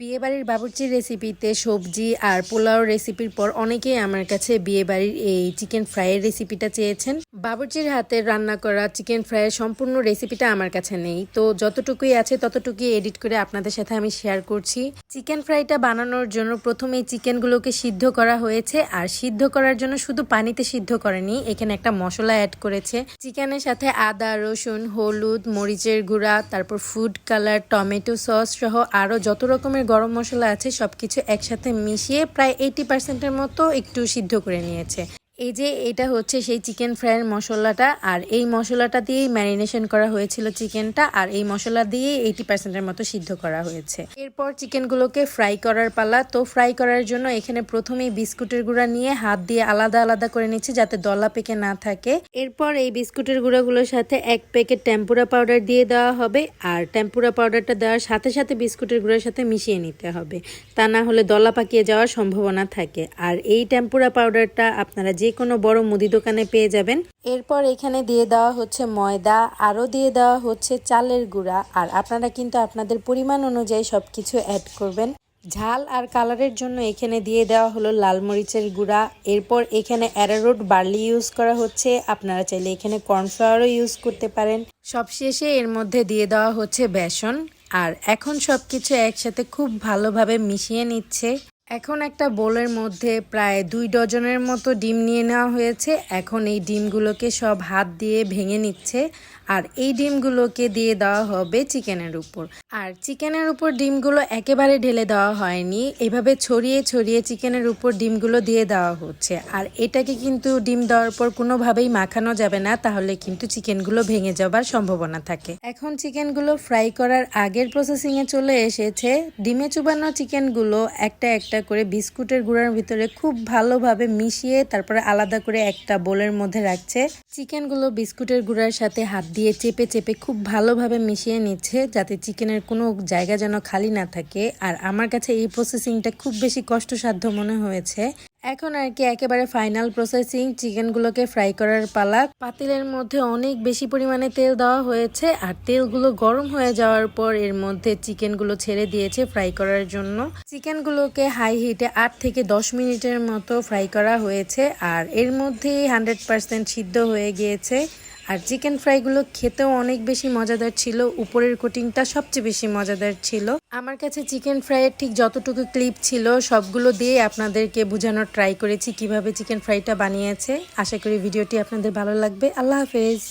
বিয়েবাড়ির বাবুর্চির রেসিপিতে সবজি আর পোলাও রেসিপির পর অনেকেই আমার কাছে বিয়েবাড়ির এই চিকেন ফ্রাইয়ের রেসিপিটা চেয়েছেন। বাবুর্চির হাতে রান্না করা চিকেন ফ্রাইয়ের সম্পূর্ণ রেসিপিটা আমার কাছে নেই, তো যতটুকুই আছে ততটুকুই এডিট করে আপনাদের সাথে আমি শেয়ার করছি। চিকেন ফ্রাইটা বানানোর জন্য প্রথমে চিকেনগুলোকে সিদ্ধ করা হয়েছে, আর সিদ্ধ করার জন্য শুধু পানিতে সিদ্ধ করেনি, এখানে একটা মশলা অ্যাড করেছে। চিকেনের সাথে আদা, রসুন, হলুদ, মরিচের গুঁড়া, তারপর ফুড কালার, টমেটো সস সহ আরও যত রকমের গরম মশলা আছে সবকিছু একসাথে মিশিয়ে প্রায় 80% মতো একটু সিদ্ধ করে নিয়েছে। এই যে এটা হচ্ছে সেই চিকেন ফ্রাইয়ের মশলাটা, আর এই মশলাটা দিয়েই ম্যারিনেশন করা হয়েছিল চিকেনটা, আর এই মশলা দিয়েই 80% মতো সিদ্ধ করা হয়েছে। এরপর চিকেনগুলোকে ফ্রাই করার পালা। তো ফ্রাই করার জন্য এখানে প্রথমেই বিস্কুটের গুঁড়া নিয়ে হাত দিয়ে আলাদা আলাদা করে নিচ্ছি যাতে দলা পেকে না থাকে। এরপর এই বিস্কুটের গুঁড়াগুলোর সাথে 1 প্যাকেট টেম্পুরা পাউডার দিয়ে দেওয়া হবে, আর টেম্পুরা পাউডারটা দেওয়ার সাথে সাথে বিস্কুটের গুঁড়ার সাথে মিশিয়ে নিতে হবে, তা না হলে দলা পাকিয়ে যাওয়ার সম্ভাবনা থাকে। আর এই টেম্পুরা পাউডারটা আপনারা যে কোনো বড় মুদি দোকানে পেয়ে যাবেন। এরপর এখানে দিয়ে দেওয়া হচ্ছে ময়দা, আরও দিয়ে দেওয়া হচ্ছে চালের গুঁড়া, আর আপনারা কিন্তু আপনাদের পরিমাণ অনুযায়ী সবকিছু অ্যাড করবেন। ঝাল আর কালারের জন্য এখানে দিয়ে দেওয়া হলো লাল মরিচের গুঁড়া। এরপর এখানে অ্যারারুট বার্লি ইউজ করা হচ্ছে, আপনারা চাইলে এখানে কর্নফ্লাওয়ারও ইউজ করতে পারেন। সবশেষে এর মধ্যে দিয়ে দেওয়া হচ্ছে বেসন, আর এখন সবকিছু একসাথে খুব ভালোভাবে মিশিয়ে নিচ্ছে। এখন একটা বোলের মধ্যে প্রায় 2 ডজনের মতো ডিম নিয়ে নেওয়া হয়েছে। এখন এই ডিমগুলোকে সব হাত দিয়ে ভেঙে নিচ্ছে, আর এই ডিমগুলোকে দিয়ে দেওয়া হবে চিকেনের উপর। আর চিকেনের উপর ডিমগুলো একেবারে ঢেলে দেওয়া হয়নি, এভাবে ছড়িয়ে ছড়িয়ে চিকেনের উপর ডিমগুলো দিয়ে দেওয়া হচ্ছে। আর এটাকে কিন্তু ডিম দেওয়ার পর কোনোভাবেই মাখানো যাবে না, তাহলে কিন্তু চিকেনগুলো ভেঙে যাবার সম্ভাবনা থাকে। এখন চিকেনগুলো ফ্রাই করার আগের প্রসেসিংয়ে চলে এসেছে। ডিমে চুবানো চিকেনগুলো একটা একটা করে বিস্কুটের গুঁড়ার ভিতরে খুব ভালোভাবে মিশিয়ে তারপরে আলাদা করে একটা বোলের মধ্যে রাখছে। চিকেনগুলো বিস্কুটের গুঁড়ার সাথে হাত দিয়ে চেপে চেপে খুব ভালোভাবে মিশিয়ে নিচ্ছে যাতে চিকেনের কোনো জায়গা যেন খালি না থাকে। আর আমার কাছে এই প্রসেসিংটা খুব বেশি কষ্টসাধ্য মনে হয়েছে। এখন আর কি একেবারে ফাইনাল প্রসেসিং, চিকেনগুলোকে ফ্রাই করার পালা। পাতিলের মধ্যে অনেক বেশি পরিমাণে তেল দেওয়া হয়েছে, আর তেলগুলো গরম হয়ে যাওয়ার পর এর মধ্যে চিকেনগুলো ছেড়ে দিয়েছে ফ্রাই করার জন্য। চিকেনগুলোকে হাই হিটে 8 থেকে 10 মিনিটের মতো ফ্রাই করা হয়েছে, আর এর মধ্যেই 100% সিদ্ধ হয়ে গিয়েছে। আর চিকেন ফ্রাইগুলো খেতেও অনেক বেশি মজাদার ছিল, উপরের কোটিংটা সবচেয়ে বেশি মজাদার ছিল। আমার কাছে চিকেন ফ্রাইয়ের ঠিক যতটুকু ক্লিপ ছিল সবগুলো দিয়ে আপনাদেরকে বোঝানোর ট্রাই করেছি কিভাবে চিকেন ফ্রাইটা বানিয়েছে। আশা করি ভিডিওটি আপনাদের ভালো লাগবে। আল্লাহ হাফেজ।